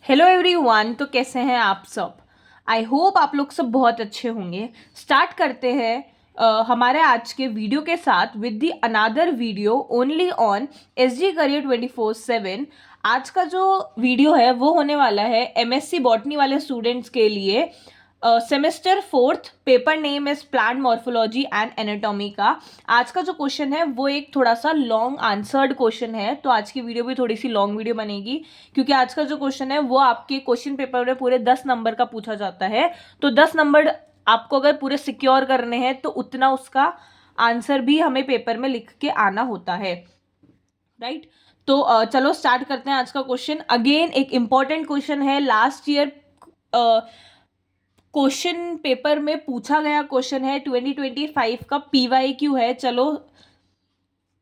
Hello everyone. तो कैसे हैं आप सब? आई होप आप लोग सब बहुत अच्छे होंगे। स्टार्ट करते हैं हमारे आज के वीडियो के साथ with the another video only on SG career 24/7। आज का जो वीडियो है वो होने वाला है एमएससी बॉटनी वाले स्टूडेंट्स के लिए। Semester fourth, paper name is plant morphology and anatomy का आज का जो क्वेश्चन है वो एक थोड़ा सा लॉन्ग आंसर्ड क्वेश्चन है। तो आज की वीडियो भी थोड़ी सी लॉन्ग वीडियो बनेगी क्योंकि आज का जो क्वेश्चन है वो आपके क्वेश्चन पेपर में पूरे 10 नंबर का पूछा जाता है। तो 10 नंबर आपको अगर पूरे सिक्योर करने हैं तो उतना उसका आंसर भी हमें पेपर में लिख के आना होता है, राइट? तो चलो स्टार्ट करते हैं आज का क्वेश्चन। अगेन एक इंपॉर्टेंट क्वेश्चन है, लास्ट ईयर क्वेश्चन पेपर में पूछा गया क्वेश्चन है, 2025 का पीवाईक्यू है। चलो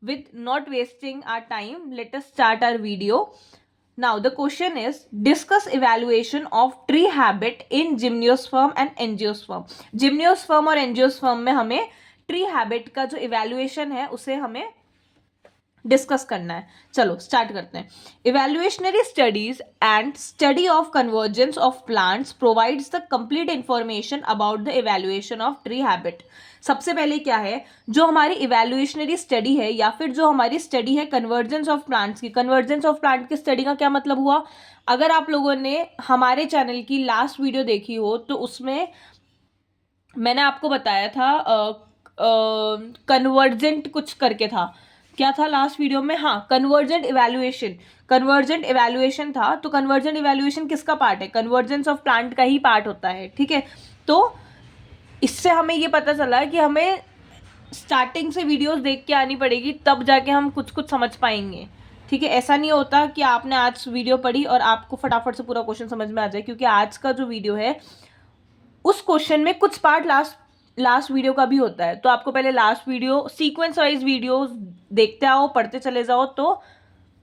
with not wasting our time, let us start our video. Now the question is, discuss evaluation of tree habit in gymnosperm and angiosperm. Gymnosperm और angiosperm में हमें tree habit का जो evaluation है उसे हमें डिस्कस करना है। चलो स्टार्ट करते हैं। Evolutionary studies and study of convergence of plants provides the complete information about the evolution of tree habit. सबसे पहले क्या है, जो हमारी इवेल्युएशनरी स्टडी है या फिर जो हमारी स्टडी है कन्वर्जेंस ऑफ प्लांट्स की। कन्वर्जेंस ऑफ प्लांट की स्टडी का क्या मतलब हुआ? अगर आप लोगों ने हमारे चैनल की लास्ट वीडियो देखी हो तो उसमें मैंने आपको बताया था कन्वर्जेंट कुछ करके था। क्या था लास्ट वीडियो में? हाँ, कन्वर्जेंट इवैल्यूएशन। कन्वर्जेंट इवैल्यूएशन था। तो कन्वर्जेंट इवैल्यूएशन किसका पार्ट है? कन्वर्जेंस ऑफ प्लांट का ही पार्ट होता है, ठीक है। तो इससे हमें ये पता चला कि हमें स्टार्टिंग से वीडियोस देख के आनी पड़ेगी, तब जाके हम कुछ कुछ समझ पाएंगे, ठीक है। ऐसा नहीं होता कि आपने आज वीडियो पढ़ी और आपको फटाफट से पूरा क्वेश्चन समझ में आ जाए, क्योंकि आज का जो वीडियो है उस क्वेश्चन में कुछ पार्ट लास्ट वीडियो का भी होता है। तो आपको पहले last video sequence wise video देखते आओ, पढ़ते चले जाओ, तो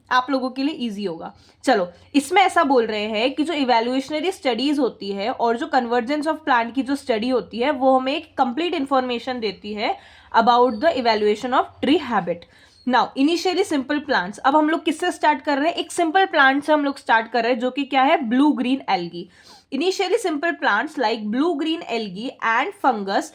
आप लोगों के लिए इजी होगा। चलो, इसमें ऐसा बोल रहे हैं कि जो इवैल्यूएशनरी स्टडीज होती है और जो कन्वर्जेंस ऑफ प्लांट की जो स्टडी होती है वो हमें एक कंप्लीट इंफॉर्मेशन देती है about the evaluation of tree habit. Now initially simple plants. अब हम लोग किससे स्टार्ट कर रहे हैं? एक सिंपल प्लांट से हम लोग स्टार्ट कर रहे हैं, जो कि क्या है? Blue green algae. Initially simple plants like blue-green algae and fungus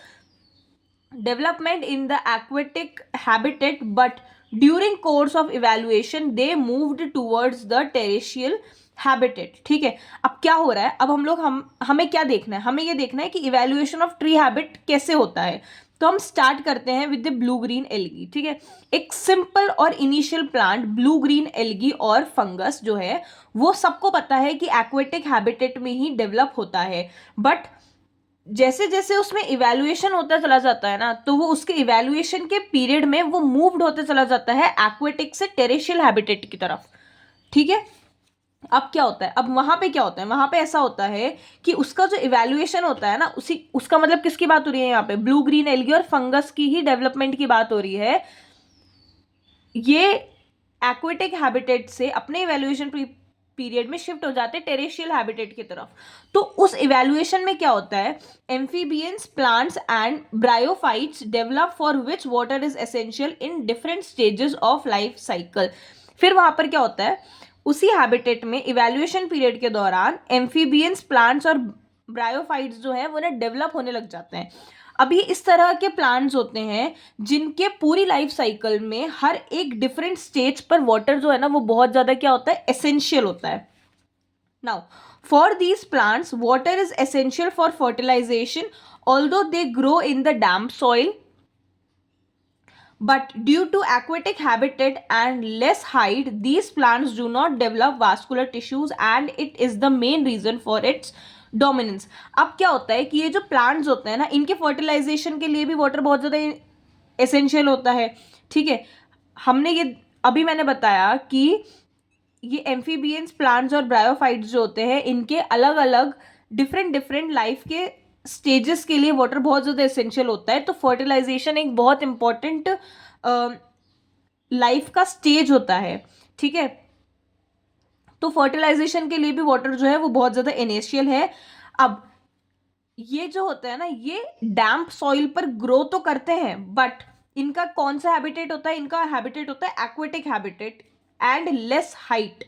development in the aquatic habitat, but during course of evaluation they moved towards the terrestrial habitat। ठीक है, अब क्या हो रहा है? अब हमें क्या देखना है? हमें ये देखना है कि इवेल्युएशन ऑफ ट्री हैबिट कैसे होता है। तो हम स्टार्ट करते हैं with the blue green algae, ठीक है। एक सिंपल और initial plant blue green algae और फंगस जो है वो सबको पता है कि एक्वेटिक हैबिटेट में ही डेवलप होता है, बट जैसे जैसे उसमें इवैल्यूएशन होता चला जाता है ना, तो वो उसके इवैल्यूएशन के पीरियड में वो मूव्ड होते चला जाता है एक्वेटिक से टेरेशियल हैबिटेट की तरफ, ठीक है। अब क्या होता है? अब वहां पे क्या होता है? वहां पे ऐसा होता है कि उसका जो इवैल्यूएशन होता है ना, उसका मतलब किसकी बात हो रही है यहाँ पे? ब्लू ग्रीन एल्गी और फंगस की ही डेवलपमेंट की बात हो रही है। ये एक्वेटिक हैबिटेट से अपने इवैल्यूएशन पीरियड में शिफ्ट हो जाते हैं टेरेशियल हैबिटेट की तरफ। तो उस इवैल्यूएशन में क्या होता है? Amphibians, plants and bryophytes develop for which water is essential in different stages of life cycle. फिर वहां पर क्या होता है? उसी हैबिटेट में इवैल्यूएशन पीरियड के दौरान एम्फीबियंस, प्लांट्स और ब्रायोफाइट्स जो है वो ना डेवलप होने लग जाते हैं। अब ये इस तरह के प्लांट्स होते हैं जिनके पूरी लाइफ साइकिल में हर एक डिफरेंट स्टेज पर वाटर जो है ना वो बहुत ज़्यादा क्या होता है? एसेंशियल होता है। Now for these plants water is essential for fertilization although they grow in the damp soil, but due to aquatic habitat and less height these plants do not develop vascular tissues and it is the main reason for its dominance। अब क्या होता है कि ये जो plants होते हैं ना, इनके फर्टिलाइजेशन के लिए भी वाटर बहुत ज़्यादा एसेंशियल होता है, ठीक है। हमने ये अभी मैंने बताया कि ये एम्फीबियंस, प्लांट्स और ब्रायोफाइट्स जो होते हैं इनके अलग अलग डिफरेंट लाइफ के स्टेजेस के लिए वाटर बहुत ज़्यादा एसेंशियल होता है। तो फर्टिलाइजेशन एक बहुत इंपॉर्टेंट लाइफ का स्टेज होता है, ठीक है। तो फर्टिलाइजेशन के लिए भी वाटर जो है वो बहुत ज़्यादा एसेंशियल है। अब ये जो होता है ना, ये डैम्प सॉइल पर ग्रो तो करते हैं, बट इनका कौन सा हैबिटेट होता है? इनका हैबिटेट होता है aquatic habitat and less height,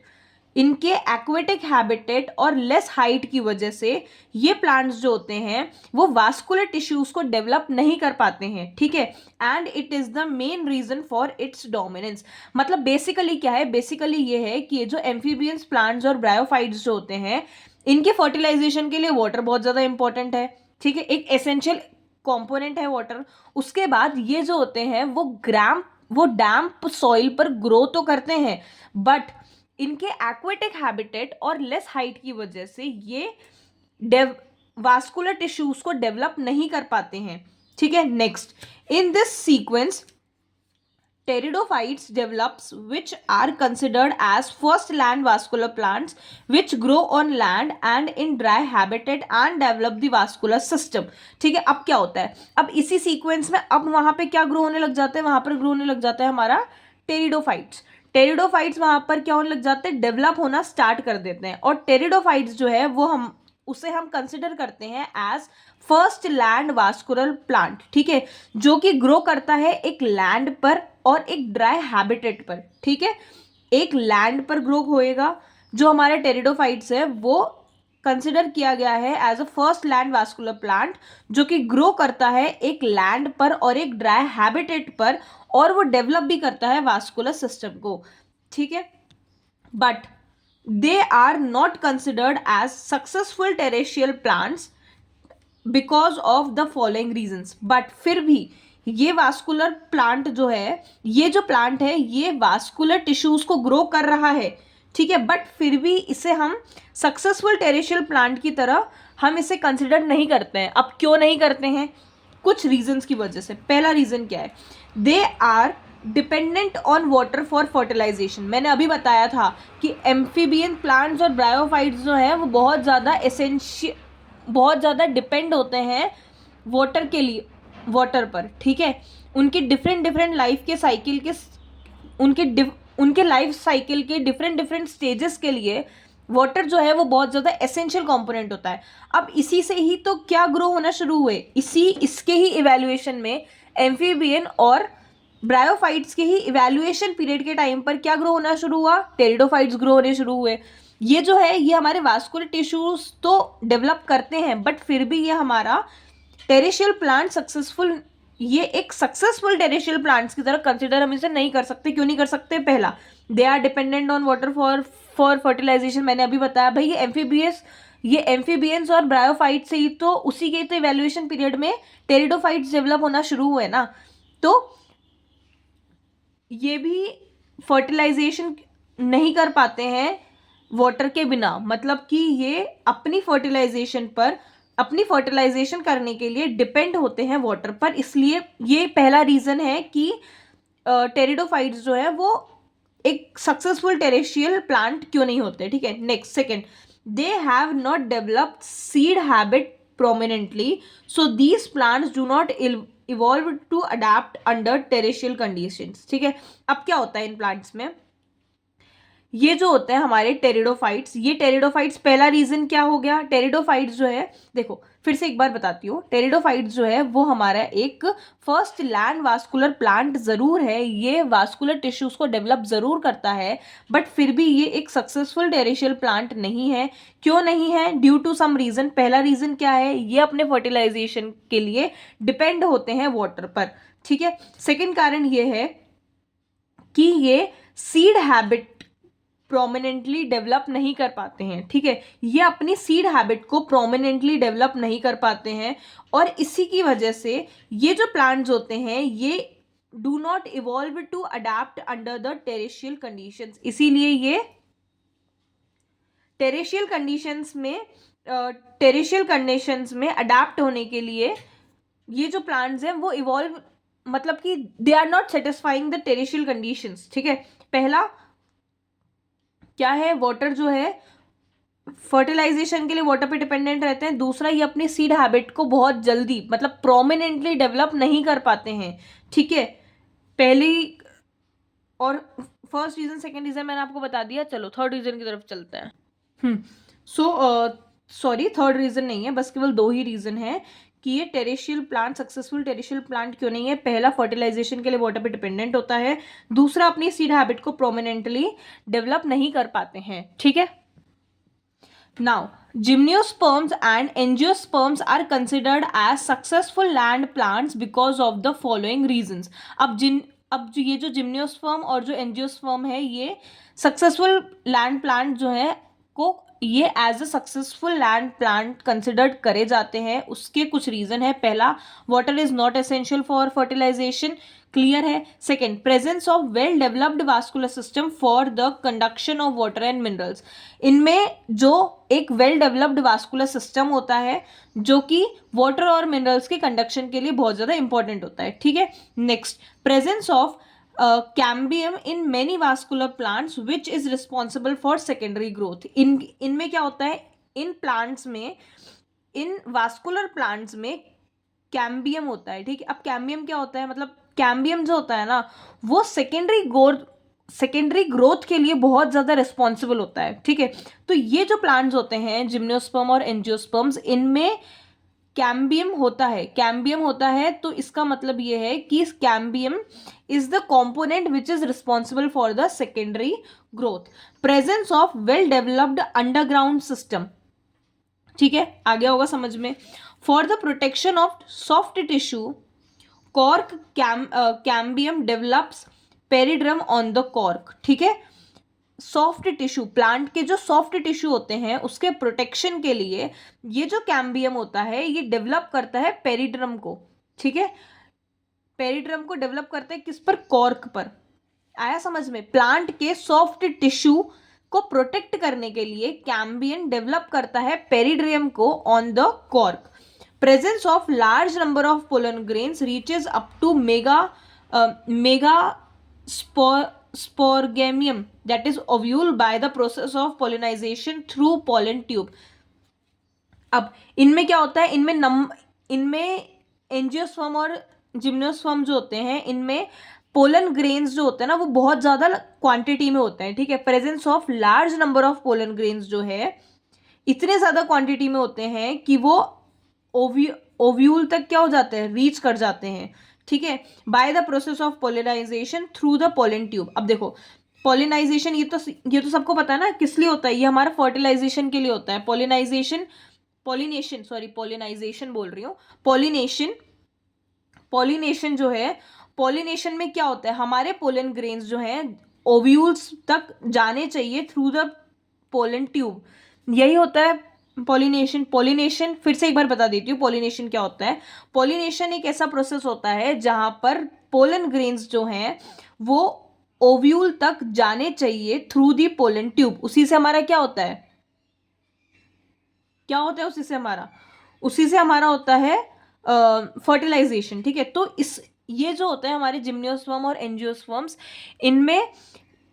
इनके एक्वेटिक हैबिटेट और लेस हाइट की वजह से ये प्लांट्स जो होते हैं वो वास्कुलर टिश्यूज को डेवलप नहीं कर पाते हैं, ठीक है। And it is the main reason for its dominance. मतलब बेसिकली क्या है, बेसिकली ये है कि ये जो एम्फीबियंस प्लांट्स और ब्रायोफाइट्स जो होते हैं इनके फर्टिलाइजेशन के लिए वाटर बहुत ज्यादा इंपॉर्टेंट है, ठीक है, एक एसेंशियल कंपोनेंट है वाटर। उसके बाद ये जो होते हैं वो डैम्प सॉइल पर ग्रो तो करते हैं, बट इनके एक्वेटिक हैबिटेट और लेस हाइट की वजह से ये वास्कुलर टिश्यूज को डेवलप नहीं कर पाते हैं, ठीक है। Next, in this sequence pteridophytes develops which are considered as first land vascular plants which grow on land and in dry habitat and develop the vascular system, ठीक है। अब क्या होता है, अब इसी सीक्वेंस में अब वहां पे क्या ग्रो होने लग जाता है, वहां पर ग्रो होने लग जाता है हमारा टेरिडोफाइट्स वहां पर क्या होने लग जाते हैं, डेवलप होना स्टार्ट कर देते हैं। और टेरिडोफाइट्स जो है वो उसे हम कंसिडर करते हैं as first land vascular plant, ठीक है, जो कि ग्रो करता है एक लैंड पर और एक ड्राई हैबिटेट पर, ठीक है। एक लैंड पर ग्रो होएगा, जो हमारे टेरिडोफाइट्स है वो कंसिडर किया गया है as a first land vascular plant, जो कि ग्रो करता है एक लैंड पर और एक ड्राई हैबिटेट पर, और वो डेवलप भी करता है वास्कुलर सिस्टम को, ठीक है। But they are not considered as successful terrestrial plants because of the following reasons। but फिर भी ये वास्कुलर प्लांट जो है, ये जो प्लांट है ये वास्कुलर टिश्यूज को ग्रो कर रहा है, ठीक है, बट फिर भी इसे हम सक्सेसफुल टेरेशियल प्लांट की तरह हम इसे कंसिडर नहीं करते हैं। अब क्यों नहीं करते हैं, कुछ रीजंस की वजह से। पहला रीजन क्या है, they are dependent on water for fertilization. मैंने अभी बताया था कि एम्फीबियन प्लांट्स और ब्रायोफाइट्स जो है वो बहुत ज़्यादा डिपेंड होते हैं वाटर के लिए, वाटर पर, ठीक है। उनके डिफरेंट लाइफ के साइकिल के उनके लाइफ साइकिल के डिफरेंट स्टेजेस के लिए वाटर जो है वो बहुत ज़्यादा एसेंशियल कंपोनेंट होता है। अब इसी से ही तो क्या ग्रो होना शुरू हुए, इसके ही इवैल्यूएशन में एम्फीबियन और ब्रायोफाइट्स के ही इवैल्यूएशन पीरियड के टाइम पर क्या ग्रो होना शुरू हुआ, टेरिडोफाइट्स ग्रो होने शुरू हुए। ये जो है ये हमारे वास्कुलर टिश्यूज तो डेवलप करते हैं, बट फिर भी ये हमारा टेरेशियल प्लांट ये एक सक्सेसफुल टेरेशियल प्लांट्स की तरह कंसिडर हम इसे नहीं कर सकते। क्यों नहीं कर सकते, पहला, they are dependent on water for fertilization. मैंने अभी बताया भाई ये एम्फीबियंस और ब्रायोफाइट्स से ही तो उसी के तो इवैल्यूएशन पीरियड में टेरिडोफाइट्स डेवलप होना शुरू हुए ना, तो ये भी फर्टिलाइजेशन नहीं कर पाते हैं वाटर के बिना। मतलब कि ये अपनी फर्टिलाइजेशन करने के लिए डिपेंड होते हैं वाटर पर। इसलिए ये पहला रीजन है कि टेरिडोफाइट्स जो है वो एक सक्सेसफुल टेरेशियल प्लांट क्यों नहीं होते, ठीक है। Next, second, they have not developed seed habit prominently, so these plants do not evolve to adapt under terrestrial conditions, ठीक है। अब क्या होता है इन प्लांट्स में, ये जो होते हैं हमारे टेरिडोफाइट्स, पहला रीजन क्या हो गया, टेरिडोफाइट्स जो है, देखो फिर से एक बार बताती हूँ, टेरिडोफाइट्स जो है वो हमारा एक फर्स्ट लैंड वास्कुलर प्लांट जरूर है, ये वास्कुलर टिश्यूज को डेवलप जरूर करता है, बट फिर भी ये एक सक्सेसफुल टेरेशियल प्लांट नहीं है। क्यों नहीं है, ड्यू टू सम रीजन। पहला रीजन क्या है, ये अपने फर्टिलाइजेशन के लिए डिपेंड होते हैं वाटर पर, ठीक है। सेकेंड कारण ये है कि ये सीड हैबिट प्रोमिनेंटली डेवलप नहीं कर पाते हैं, ठीक है। ये अपनी सीड हैबिट को प्रोमिनेंटली डेवलप नहीं कर पाते हैं, और इसी की वजह से ये जो प्लांट्स होते हैं ये do not evolve to adapt under the terrestrial conditions. इसीलिए ये टेरेशियल कंडीशंस में अडेप्ट होने के लिए ये जो प्लांट्स हैं वो इवॉल्व, मतलब कि they are not satisfying the terrestrial conditions, ठीक है। पहला क्या है, वाटर जो है फर्टिलाइजेशन के लिए वाटर पे डिपेंडेंट रहते हैं। दूसरा, ये अपनी सीड हैबिट को बहुत जल्दी मतलब प्रोमिनेंटली डेवलप नहीं कर पाते हैं, ठीक है। पहली और फर्स्ट रीजन, सेकंड रीजन मैंने आपको बता दिया। चलो थर्ड रीजन की तरफ चलते हैं। थर्ड रीजन नहीं है, बस केवल दो ही रीजन है कि ये टेरेशियल प्लांट सक्सेसफुल टेरेशियल प्लांट क्यों नहीं है। पहला, फर्टिलाइजेशन के लिए वाटर पे डिपेंडेंट होता है। दूसरा, अपनी सीड हैबिट को प्रोमिनेंटली डेवलप नहीं कर पाते हैं। ठीक है, now gymnosperms and angiosperms are considered as successful land plants because of the following reasons. अब जो ये जो जिम्नोस्पर्म और जो एंजियोस्पर्म है, ये सक्सेसफुल लैंड प्लांट जो है को ये as a successful land plant considered करे जाते हैं। उसके कुछ रीजन है। पहला, water is not essential for fertilization, clear है। Second, presence of well developed vascular system for the conduction of water and minerals. इनमें जो एक वेल डेवलप्ड वास्कुलर सिस्टम होता है जो कि वाटर और मिनरल्स के कंडक्शन के लिए बहुत ज्यादा इंपॉर्टेंट होता है। ठीक है, next, presence of cambium in many vascular plants which is responsible for secondary growth. इनमें क्या होता है, इन प्लांट्स में, इन वास्कुलर प्लांट्स में कैम्बियम होता है। ठीक है, अब कैम्बियम क्या होता है, मतलब कैम्बियम जो होता है ना, वो सेकेंडरी ग्रोथ के लिए बहुत ज़्यादा रिस्पॉन्सिबल होता है। ठीक है, तो ये जो प्लांट्स होते हैं जिम्नोस्पर्म और एंजियोस्पर्म्स, इनमें कैम्बियम होता है। तो इसका मतलब ये है कि cambium is the component which is responsible for the secondary growth. Presence of well developed underground system, ठीक है, आ गया होगा समझ में। For the protection of soft tissue cork, cambium develops periderm on the cork. ठीक है, सॉफ्ट टिश्यू, प्लांट के जो सॉफ्ट टिश्यू होते हैं उसके प्रोटेक्शन के लिए ये जो कैम्बियम होता है ये डेवलप करता है पेरिड्रम को। ठीक है, पेरिड्रम को डेवलप करता है किस पर, कॉर्क पर। आया समझ में। प्लांट के सॉफ्ट टिश्यू को प्रोटेक्ट करने के लिए कैम्बियम डेवलप करता है पेरिड्रम को on the cork. Presence of large number of pollen grains reaches up to mega sporgamium, that is ovule, by the process of pollinization through pollen tube। अब इनमें क्या होता है, इनमें एंजियोस्पर्म और जिम्नोस्पर्म जो होते हैं, इनमें पोलन ग्रेन्स जो होते हैं ना वो बहुत ज्यादा क्वांटिटी में होते हैं। ठीक है, presence of large number of pollen grains जो है इतने ज्यादा क्वांटिटी में होते हैं कि वो ओव्यूल तक क्या हो जाते हैं, रीच कर जाते हैं। ठीक है, by the process of pollination through the pollen tube. अब देखो, पोलिनाइजेशन ये तो सबको पता है ना किस लिए होता है, ये हमारा फर्टिलाइजेशन के लिए होता है। पोलिनाइजेशन बोल रही हूँ, पोलिनेशन जो है, पोलिनेशन में क्या होता है, हमारे पोलन ग्रेन्स जो हैं ओव्यूल्स तक जाने चाहिए थ्रू द पोलन ट्यूब, यही होता है पोलिनेशन फिर से एक बार बता देती हूँ पोलिनेशन क्या होता है। पोलिनेशन एक ऐसा प्रोसेस होता है जहां पर पोलन ग्रेन्स जो हैं वो ओव्यूल तक जाने चाहिए थ्रू दी पोलन ट्यूब। उसी से हमारा क्या होता है, उसी से हमारा होता है फर्टिलाइजेशन। ठीक है, तो ये जो होता है हमारे जिम्नोस्पर्म और एंजियोस्पर्म्स, इनमें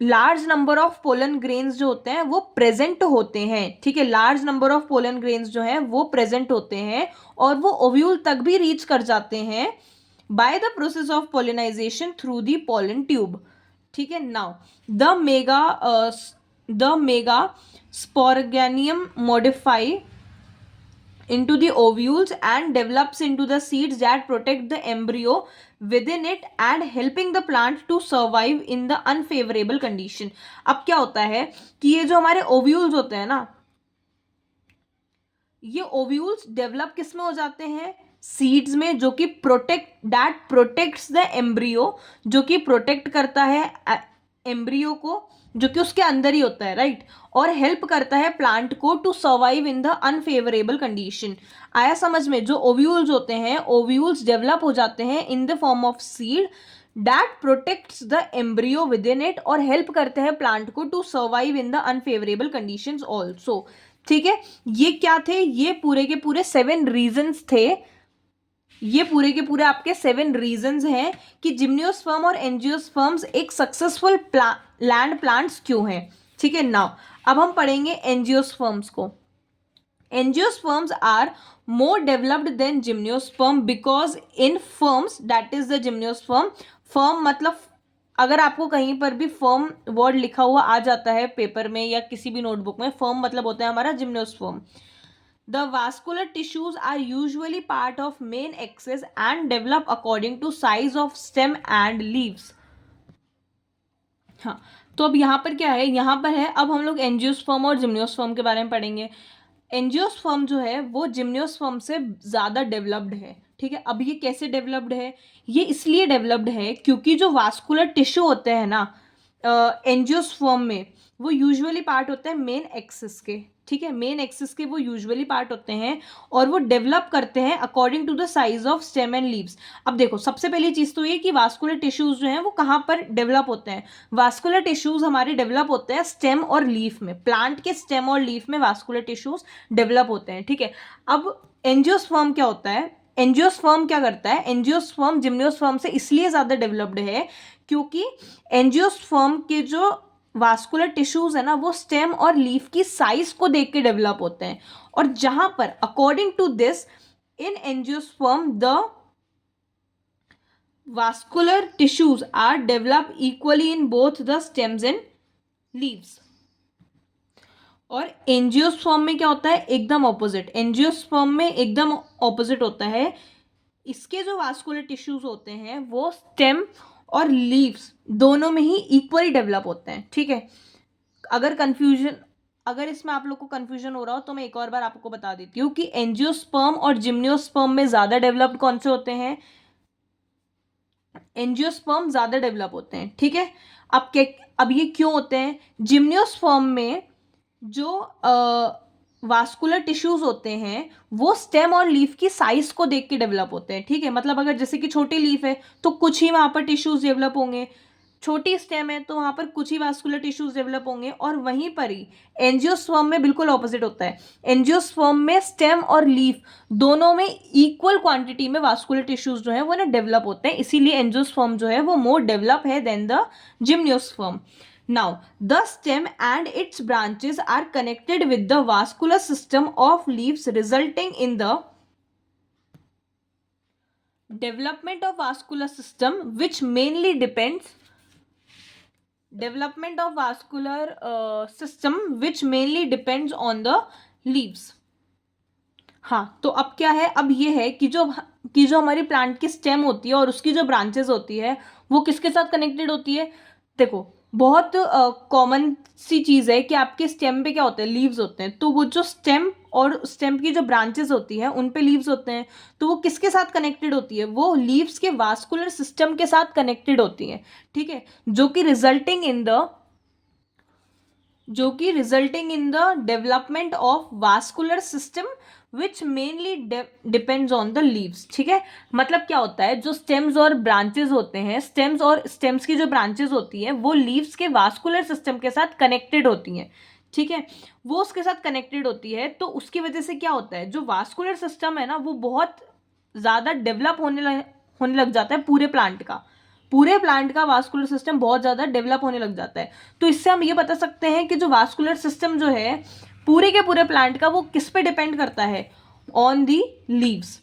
large number of pollen grains जो होते हैं वो प्रेजेंट होते हैं। ठीक है, large number of pollen grains जो हैं वो प्रेजेंट होते हैं और वो ओव्यूल तक भी रीच कर जाते हैं by the process of pollination through the pollen tube. ठीक है, now the mega sporangium modify into the ovules and develops into the seeds that protect the embryo within it and helping the plant to survive in the unfavorable condition। अब क्या होता है कि ये जो हमारे ओव्यूल्स होते हैं ना, ये ओव्यूल्स डेवलप किस में हो जाते हैं, सीड्स में, जो कि प्रोटेक्ट्स द एम्ब्रियो, जो कि प्रोटेक्ट करता है एम्ब्रियो को, जो कि उसके अंदर ही होता है, राइट, और हेल्प करता है प्लांट को to survive in the unfavourable condition. आया समझ में। जो ओव्यूल्स होते हैं, ओव्यूल्स डेवलप हो जाते हैं in the form of seed that protects the embryo within it और हेल्प करते हैं प्लांट को to survive in the unfavourable conditions also. ठीक है, ये क्या थे, ये पूरे के पूरे 7 रीजंस थे। ये पूरे के पूरे आपके 7 रीजंस हैं कि जिम्नोस्पर्म और एंजियोस्पर्म्स एक सक्सेसफुल लैंड प्लांट्स क्यों हैं। ठीक है, नाउ अब हम पढ़ेंगे एंजियोस्पर्म्स को। Angiosperms are more developed than gymnosperm because in firms, that is the gymnosperm, firm मतलब अगर आपको कहीं पर भी फर्म वर्ड लिखा हुआ आ जाता है पेपर में या किसी भी नोटबुक में, फर्म मतलब होता है हमारा gymnosperm. The vascular tissues are usually part of main axis and develop according to size of stem and leaves. हाँ, तो अब यहाँ पर क्या है, यहाँ पर है अब हम लोग एंजियोस्पर्म और जिम्नोस्पर्म के बारे में पढ़ेंगे. एंजियोस्पर्म जो है वो जिम्नोस्पर्म से ज़्यादा डेवलप्ड है. ठीक है, अब ये कैसे डेवलप्ड है? ये इसलिए डेवलप्ड है क्योंकि जो वास्कुलर टिश्यू होते हैं ना एंजियोस्पर्म में, वो यूजुअली पार्ट होते हैं मेन एक्सिस के. ठीक है, मेन एक्सिस के वो यूजुअली पार्ट होते हैं और वो डेवलप करते हैं according to the size of stem and leaves. अब देखो, सबसे पहली चीज़ तो ये कि वास्कुलर टिश्यूज जो हैं वो कहाँ पर डेवलप होते हैं. वास्कुलर टिश्यूज हमारे डेवलप होते हैं स्टेम और लीफ में. प्लांट के स्टेम और लीफ में वास्कुलर टिश्यूज डेवलप होते हैं. ठीक है, अब एंजियोस्पर्म क्या होता है? एंजियोस्पर्म क्या करता है? एंजियोस्पर्म जिम्नोस्पर्म से इसलिए ज़्यादा डेवलप्ड है क्योंकि एंजियोस्पर्म के जो वास्कुलर टिश्यूज है ना वो स्टेम और लीफ की साइज को देख के डेवलप होते हैं. और जहां पर according to this in angiosperm the vascular tissues are develop equally in both the stems and leaves. और एंजियोस्पर्म में क्या होता है? एकदम ऑपोजिट. एंजियोस्पर्म में एकदम ऑपोजिट होता है. इसके जो वास्कुलर टिश्यूज होते हैं वो स्टेम और लीव्स दोनों में ही इक्वली डेवलप होते हैं. ठीक है, अगर इसमें आप लोग को कंफ्यूजन हो रहा हो तो मैं एक और बार आपको बता देती हूँ कि एंजियोस्पर्म और जिम्नोस्पर्म में ज़्यादा डेवलप्ड कौन से होते हैं? एंजियोस्पर्म ज़्यादा डेवलप होते हैं. ठीक है, अब ये क्यों होते हैं? जिम्नोस्पर्म में जो वास्कुलर टिश्यूज होते हैं वो स्टेम और लीफ की साइज को देख के डेवलप होते हैं. ठीक है, मतलब अगर जैसे कि छोटी लीफ है तो कुछ ही वहाँ पर टिश्यूज डेवलप होंगे, छोटी स्टेम है तो वहाँ पर कुछ ही वास्कुलर टिश्यूज डेवलप होंगे. और वहीं पर ही एंजियोस्पर्म में बिल्कुल ऑपोजिट होता है. एंजियोस्पर्म में स्टेम और लीफ दोनों में इक्वल क्वांटिटी में वास्कुलर टिश्यूज जो है वो ना डेवलप होते हैं. इसीलिए एंजियोस्पर्म जो है वो मोर डेवलप है than the gymnosperm. Now, the stem and its branches are connected with the vascular system of leaves, resulting in the development of vascular system, which mainly depends on the leaves. हाँ, तो अब क्या है? अब ये है कि जो हमारी प्लांट की स्टेम होती है और उसकी जो ब्रांचेस होती है वो किसके साथ कनेक्टेड होती है? देखो, बहुत कॉमन सी चीज़ है कि आपके स्टेम पे क्या होते हैं? लीव्स होते हैं. तो वो जो स्टेम और स्टेम की जो ब्रांचेस होती है उन पे लीव्स होते हैं. तो वो किसके साथ कनेक्टेड होती है? वो लीव्स के वास्कुलर सिस्टम के साथ कनेक्टेड होती है. ठीक है, जो कि resulting in the development of vascular system which mainly depends on the leaves. ठीक है, मतलब क्या होता है? जो स्टेम्स और ब्रांचेस होते हैं, स्टेम्स की जो ब्रांचेस होती है वो लीव्स के वास्कुलर सिस्टम के साथ कनेक्टेड होती हैं. ठीक है, वो उसके साथ कनेक्टेड होती है. तो उसकी वजह से क्या होता है? जो वास्कुलर सिस्टम है ना वो बहुत ज़्यादा डेवलप होने लग जाता है. पूरे प्लांट का वास्कुलर सिस्टम बहुत ज़्यादा डेवलप होने लग जाता है. तो इससे हम ये बता सकते हैं कि जो वास्कुलर सिस्टम जो है पूरे के पूरे प्लांट का वो किस पे डिपेंड करता है? On the leaves.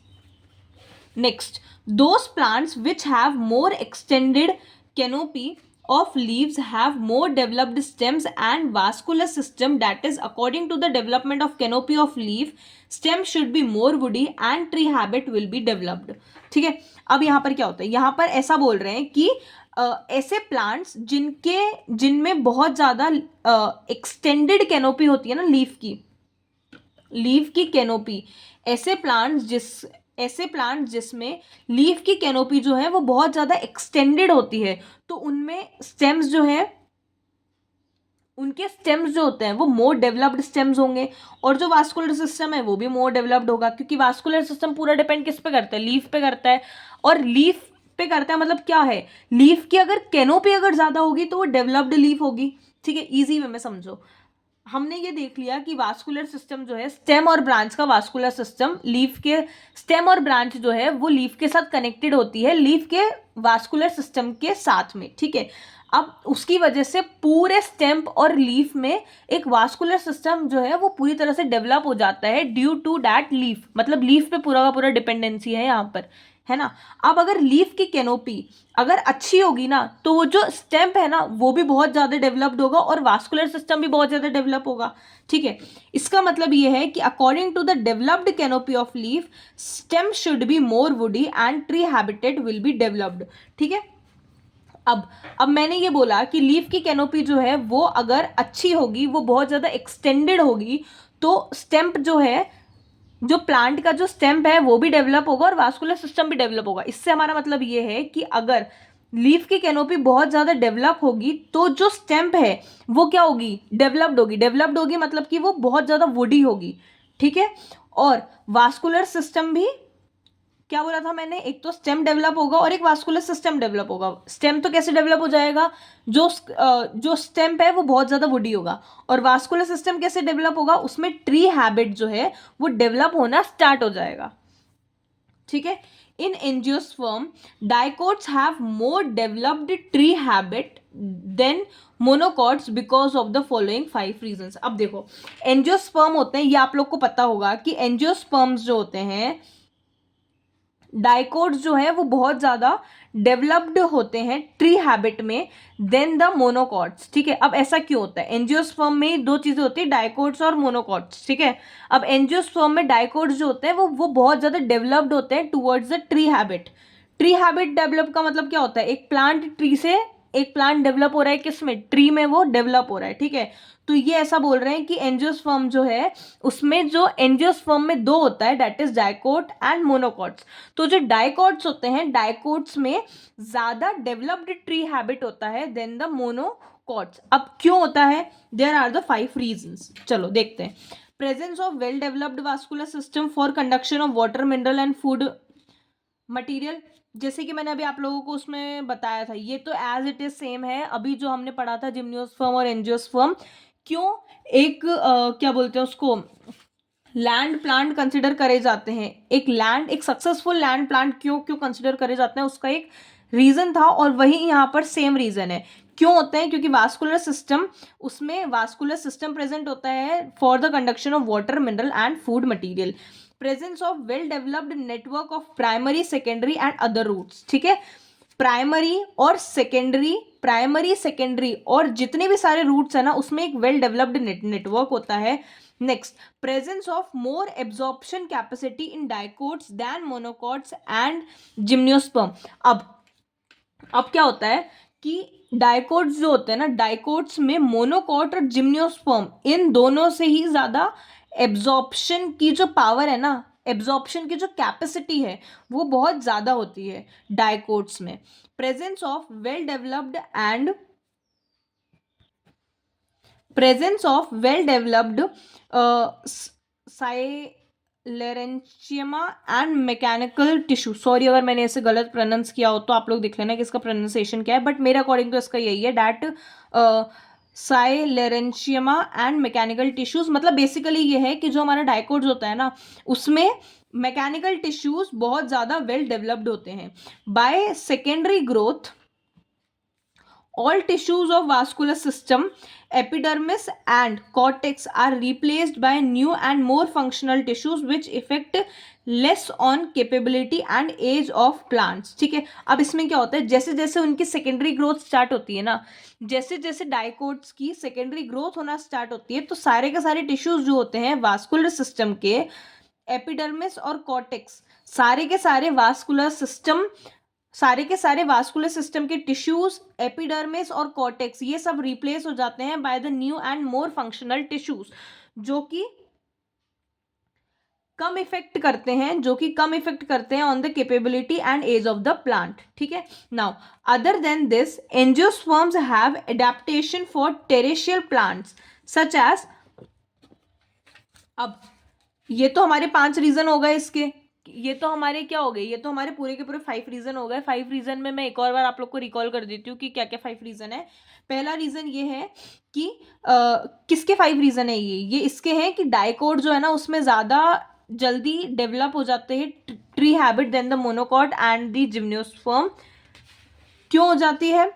Next, those plants which have more extended canopy of leaves have more developed stems and vascular system, that is according to the development of canopy of leaf, stem should be more woody and tree habit will be developed. ठीक है, अब यहाँ पर क्या होता है? यहाँ पर ऐसा बोल रहे हैं कि ऐसे प्लांट्स जिनमें बहुत ज़्यादा एक्सटेंडेड कैनोपी होती है ना लीफ की कैनोपी, ऐसे प्लांट्स जिसमें लीफ की कैनोपी जो है वो बहुत ज़्यादा एक्सटेंडेड होती है, तो उनमें स्टेम्स जो है उनके स्टेम्स जो होते हैं वो मोर डेवलप्ड स्टेम्स होंगे. और जो वास्कुलर सिस्टम है वो भी मोर डेवलप्ड होगा, क्योंकि वास्कुलर सिस्टम पूरा डिपेंड किस पे करता है? लीफ पे करता है. और लीफ पे करता है मतलब क्या है? लीफ की अगर कैनोपी अगर ज़्यादा होगी तो वो डेवलप्ड लीफ होगी. ठीक है, ईजी वे में समझो. हमने ये देख लिया कि वास्कुलर सिस्टम जो है स्टेम और ब्रांच का वास्कुलर सिस्टम, लीफ के स्टेम और ब्रांच जो है वो लीफ के साथ कनेक्टेड होती है लीफ के वास्कुलर सिस्टम के साथ में. ठीक है, अब उसकी वजह से पूरे स्टेम और लीफ में एक वास्कुलर सिस्टम जो है वो पूरी तरह से डेवलप हो जाता है ड्यू टू दैट लीफ. मतलब लीफ पे पूरा का पूरा डिपेंडेंसी है यहाँ पर. है ना। अब अगर लीफ की कैनोपी अगर अच्छी होगी ना तो वो जो स्टेम है ना वो भी बहुत ज़्यादा डेवलप्ड होगा और वास्कुलर सिस्टम भी बहुत ज़्यादा डेवलप होगा, ठीक है। इसका मतलब ये है कि according to the developed canopy of leaf stem should be more woody and tree habitat will be developed, ठीक है। अब मैंने ये बोला कि लीफ की कैनोपी जो है वो अगर अच्छी होगी, वो बहुत ज़्यादा एक्सटेंडेड होगी, तो स्टेम्प जो है, जो प्लांट का जो स्टेम्प है वो भी डेवलप होगा और वास्कुलर सिस्टम भी डेवलप होगा। इससे हमारा मतलब ये है कि अगर लीफ की कैनोपी बहुत ज़्यादा डेवलप होगी तो जो स्टेम्प है वो क्या होगी, डेवलप्ड होगी मतलब कि वो बहुत ज़्यादा वुडी होगी, ठीक है। और वास्कुलर सिस्टम भी, क्या बोला था मैंने, एक तो स्टेम डेवलप होगा और एक वास्कुलर सिस्टम डेवलप होगा। स्टेम तो कैसे डेवलप हो जाएगा, जो स्टेम है वो बहुत ज़्यादा वुडी होगा, और वास्कुलर सिस्टम कैसे डेवलप होगा, उसमें ट्री हैबिट जो है वो डेवलप होना स्टार्ट हो जाएगा, ठीक है। In angiosperm dicots have more developed tree habit than monocots because of the following 5 reasons. अब देखो, एंजियोस्पर्म होते हैं, ये आप लोग को पता होगा कि एंजियोस्पर्म्स जो होते हैं, डाइकोट्स जो है वो बहुत ज़्यादा डेवलप्ड होते हैं ट्री हैबिट में देन द मोनोकॉट्स, ठीक है। अब ऐसा क्यों होता है, एंजियोस्पर्म में दो चीज़ें होती है, डाइकोट्स और मोनोकॉट्स, ठीक है। अब एंजियोस्पर्म में डाइकोट्स जो होते हैं वो बहुत ज़्यादा डेवलप्ड होते हैं towards the tree habit. Tree habit develop का मतलब क्या होता है, एक प्लांट ट्री से एक प्लांट डेवलप हो रहा है, किसमें, ट्री में वो डेवलप हो रहा है, ठीक है। तो ये ऐसा बोल रहे हैं कि एंजियोस्पर्म जो है उसमें जो एंजियोस्पर्म में दो होता है, that is dicot and monocots. तो जो डाइकोट्स होते हैं, डाइकोट्स में ज्यादा डेवलप्ड ट्री हैबिट होता है देन द मोनोकॉट्स। अब क्यों होता है, देयर आर द 5 रीजंस, चलो देखते हैं। Presence of well developed vascular system for conduction of water, mineral and food material, जैसे कि मैंने अभी आप लोगों को उसमें बताया था, ये तो एज इट इज सेम है अभी जो हमने पढ़ा था जिम्नोस्पर्म और एंजियोस्पर्म। क्यों एक क्या बोलते हैं उसको, लैंड प्लांट कंसिडर करे जाते हैं, एक सक्सेसफुल लैंड प्लांट क्यों क्यों कंसिडर करे जाते हैं, उसका एक रीजन था और वही यहाँ पर सेम रीजन है। क्यों होते हैं, क्योंकि वास्कुलर सिस्टम, उसमें वास्कुलर सिस्टम प्रेजेंट होता है for the conduction of water, mineral and food material. Presence of well developed network of primary, secondary and other roots, ठीक है। प्राइमरी सेकेंडरी और जितने भी सारे रूट्स है ना उसमें एक वेल डेवलप्ड नेटवर्क होता है। Next, presence of more absorption capacity in dicots than monocots and gymnosperm. अब क्या होता है कि डाइकोट्स जो होते हैं ना, डाइकोट्स में मोनोकॉट और जिम्नोस्पर्म इन दोनों से ही ज्यादा एब्जॉर्प्शन की जो पावर है ना, एब्जॉर्प्शन की जो कैपेसिटी है वो बहुत ज्यादा होती है डाइकोट्स में। Presence of well developed sclerenchyma and mechanical tissue, sorry अगर मैंने इसे गलत प्रोनाउंस किया हो तो आप लोग देख लेना कि इसका प्रोनाउंसिएशन क्या है, बट मेरे अकॉर्डिंग तो इसका यही है, डैट साइलेरेंचियमा एंड मैकेनिकल टिश्यूज। मतलब बेसिकली ये है कि जो हमारा डाइकोट्स होता है ना उसमें मैकेनिकल टिश्यूज बहुत ज्यादा वेल डेवलप्ड होते हैं। By secondary growth all tissues of vascular system, epidermis and cortex are replaced by new and more functional tissues which affect less on capability and age of plants, ठीक है। अब इसमें क्या होता है, जैसे जैसे उनकी सेकेंडरी ग्रोथ स्टार्ट होती है ना, जैसे जैसे डाइकोट्स की सेकेंडरी ग्रोथ होना स्टार्ट होती है तो सारे के सारे टिश्यूज जो होते हैं वास्कुलर सिस्टम के, एपिडर्मिस और कॉर्टेक्स, सारे के सारे वास्कुलर सिस्टम के टिश्यूज, एपिडर्मिस और कॉर्टेक्स, ये सब रिप्लेस हो जाते हैं by the new and more functional tissues जो कि कम इफेक्ट करते हैं on the capability and age of the plant, ठीक है। Now other than this angiosperms have adaptation for terrestrial plants such as, अब ये तो हमारे 5 रीजन हो गए इसके, ये तो हमारे क्या हो गए, ये तो हमारे पूरे के पूरे 5 रीजन हो गए। 5 रीजन में मैं एक और बार आप लोग को रिकॉल कर देती हूँ कि क्या क्या 5 रीजन है। पहला रीजन ये है कि किसके 5 रीजन है, ये इसके हैं कि डाइकोट जो है ना उसमें ज्यादा जल्दी डेवलप हो जाते हैं tree habit than the monocot and the gymnosperm. क्यों हो जाती है,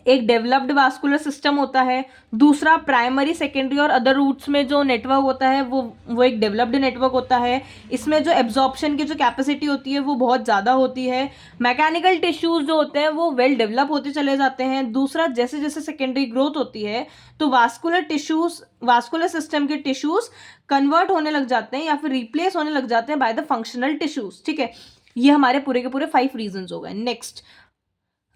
एक डेवलप्ड वास्कुलर सिस्टम होता है, दूसरा प्राइमरी सेकेंडरी और अदर रूट्स में जो नेटवर्क होता है वो एक डेवलप्ड नेटवर्क होता है। इसमें जो एब्जॉर्प्शन की जो कैपेसिटी होती है वो बहुत ज़्यादा होती है। मैकेनिकल टिश्यूज़ जो होते हैं वो वेल डेवलप होते चले जाते हैं। दूसरा, जैसे जैसे सेकेंडरी ग्रोथ होती है तो वास्कुलर सिस्टम के टिश्यूज़ कन्वर्ट होने लग जाते हैं या फिर रिप्लेस होने लग जाते हैं बाय द फंक्शनल टिश्यूज़। ठीक है, ये हमारे पूरे के पूरे 5 रीजंस हो गए। Next,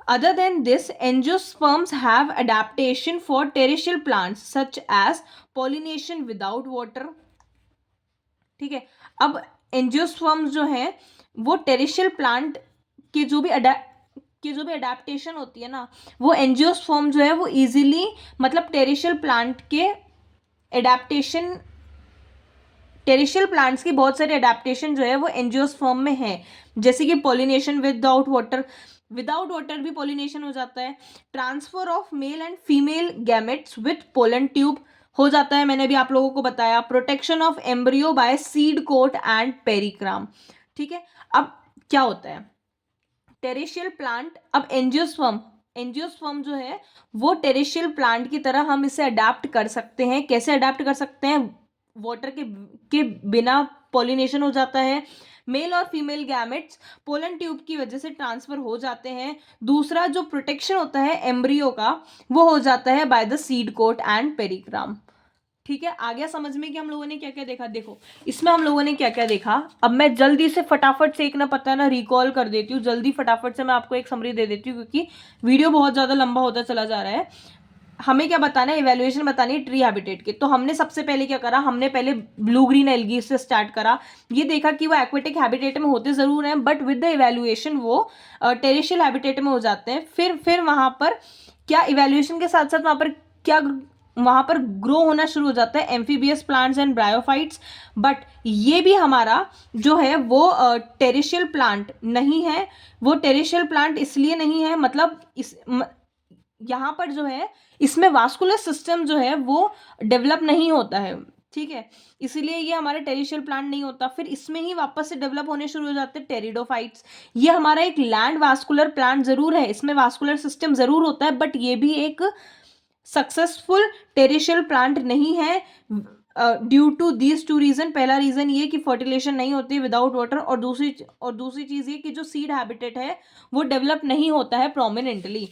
other than this, angiosperms have adaptation for terrestrial plants such as pollination without water. ठीक है, अब एंजियोस्पर्म्स जो है वो टेरेस्ट्रियल प्लांट के जो भी अडेप्टेशन होती है ना, वो एंजियोस्पर्म जो है वो इजीली, मतलब टेरेस्ट्रियल प्लांट के एडेप्टेशन, टेरेस्ट्रियल प्लांट्स की बहुत सारी अडेप्टेशन जो है वो एंजियोस्पर्म में है। जैसे कि पॉलिनेशन विदाउट वाटर भी पॉलिनेशन हो जाता है। Transfer of male and female gametes with pollen tube हो जाता है, मैंने भी आप लोगों को बताया। Protection of embryo by seed coat and pericarp. ठीक है, अब क्या होता है टेरेस्ट्रियल प्लांट, अब एंजियोस्पर्म जो है वो टेरेस्ट्रियल प्लांट की तरह हम इसे अडेप्ट कर सकते हैं। कैसे अडेप्ट कर सकते हैं? वाटर के बिना पॉलिनेशन हो जाता है। मेल और फीमेल गैमेट्स पोलन ट्यूब की वजह से ट्रांसफर हो जाते हैं। दूसरा, जो प्रोटेक्शन होता है एम्ब्रियो का वो हो जाता है by the seed coat and pericarp. ठीक है, आ गया समझ में कि हम लोगों ने क्या क्या देखा? देखो, इसमें हम लोगों ने क्या क्या देखा, अब मैं जल्दी से फटाफट से, एक ना पता ना रिकॉल कर देती हूँ, जल्दी फटाफट से मैं आपको एक समरी दे देती हूँ क्योंकि वीडियो बहुत ज़्यादा लंबा होता चला जा रहा है। हमें क्या बताना है? इवैल्यूएशन बतानी है ट्री हैबिटेट की। तो हमने सबसे पहले क्या करा, हमने पहले ब्लू ग्रीन एल्गी से स्टार्ट करा। ये देखा कि वो एक्वेटिक हैबिटेट में होते ज़रूर हैं बट विद द इवैल्यूएशन वो टेरेस्ट्रियल हैबिटेट में हो जाते हैं। फिर वहाँ पर क्या, इवैल्यूएशन के साथ साथ वहाँ पर ग्रो होना शुरू हो जाता है amphibious plants and bryophytes. But ये भी हमारा जो है वो टेरेस्ट्रियल प्लांट नहीं है। वो टेरेस्ट्रियल प्लांट इसलिए नहीं है, मतलब यहाँ पर जो है इसमें वास्कुलर सिस्टम जो है वो डेवलप नहीं होता है। ठीक है, इसीलिए ये हमारा टेरेस्ट्रियल प्लांट नहीं होता। फिर इसमें ही वापस से डेवलप होने शुरू हो जाते हैं टेरिडोफाइट्स। ये हमारा एक लैंड वास्कुलर प्लांट जरूर है, इसमें वास्कुलर सिस्टम जरूर होता है बट ये भी एक सक्सेसफुल टेरेस्ट्रियल प्लांट नहीं है ड्यू टू दीज 2 रीजन। पहला रीजन ये कि फर्टिलाइजेशन नहीं होती विदाउट वाटर, और दूसरी चीज ये कि जो सीड हैबिटेट है वो डेवलप नहीं होता है प्रोमिनेंटली।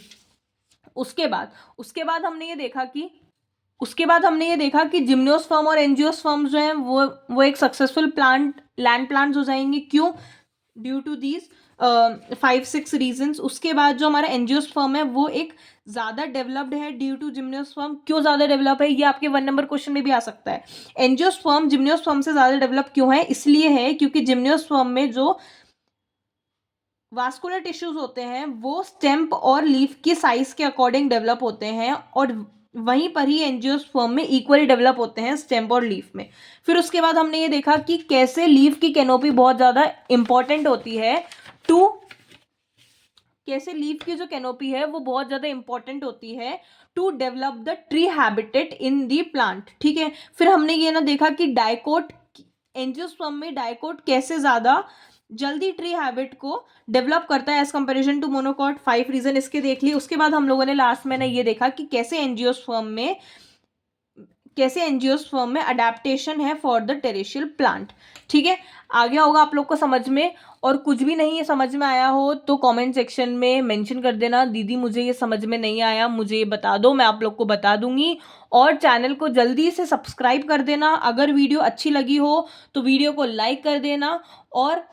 उसके बाद हमने ये देखा कि जिम्नोस्पर्म और एंजियोस्पर्म जो हैं वो एक सक्सेसफुल लैंड प्लांट्स हो जाएंगे। क्यों? Due to these 5-6 reasons. उसके बाद जो हमारा एंजियोस्पर्म है वो एक ज़्यादा डेवलप्ड है ड्यू टू जिम्नोस्पर्म। क्यों ज़्यादा डेवलप है? ये आपके 1 नंबर क्वेश्चन में भी आ सकता है। एंजियोस्पर्म जिम्नोस्पर्म से ज़्यादा डेवलप क्यों है? इसलिए है क्योंकि जिम्नोस्पर्म में जो वास्कुलर टिश्यूज होते हैं वो स्टेम्प और लीफ की साइज के अकॉर्डिंग डेवलप होते हैं, और वहीं पर ही एंजियोस्पर्म में इक्वली डेवलप होते हैं स्टेम्प और लीफ में। फिर उसके बाद हमने ये देखा कि कैसे लीफ की कैनोपी बहुत ज़्यादा इंपॉर्टेंट होती है कैसे लीफ की जो कैनोपी है वो बहुत ज़्यादा इंपॉर्टेंट होती है to develop the tree habitat in the plant. ठीक है, फिर हमने ये ना देखा कि एंजियोस्पर्म में डाइकोट कैसे ज़्यादा जल्दी ट्री हैबिट को डेवलप करता है as comparison to monocot. 5 reason इसके देख लिए। उसके बाद हम लोगों ने लास्ट में ना ये देखा कि कैसे एंजियोस्पर्म में अडेप्टेशन है फॉर द टेरेस्ट्रियल प्लांट। ठीक है, आ गया होगा आप लोग को समझ में। और कुछ भी नहीं समझ में आया हो तो कमेंट सेक्शन में मेंशन कर देना, दीदी मुझे ये समझ में नहीं आया, मुझे ये बता दो, मैं आप लोग को बता दूंगी। और चैनल को जल्दी से सब्सक्राइब कर देना। अगर वीडियो अच्छी लगी हो तो वीडियो को लाइक कर देना, और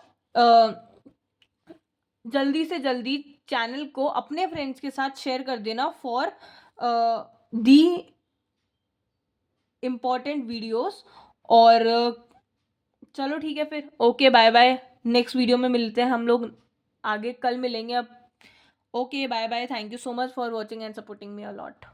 जल्दी से जल्दी चैनल को अपने फ्रेंड्स के साथ शेयर कर देना फॉर दी इम्पॉर्टेंट वीडियोस। और चलो ठीक है, फिर okay, bye bye. Next video में मिलते हैं हम लोग, आगे कल मिलेंगे अब। Okay, bye bye. Thank you so much for watching and supporting me a lot.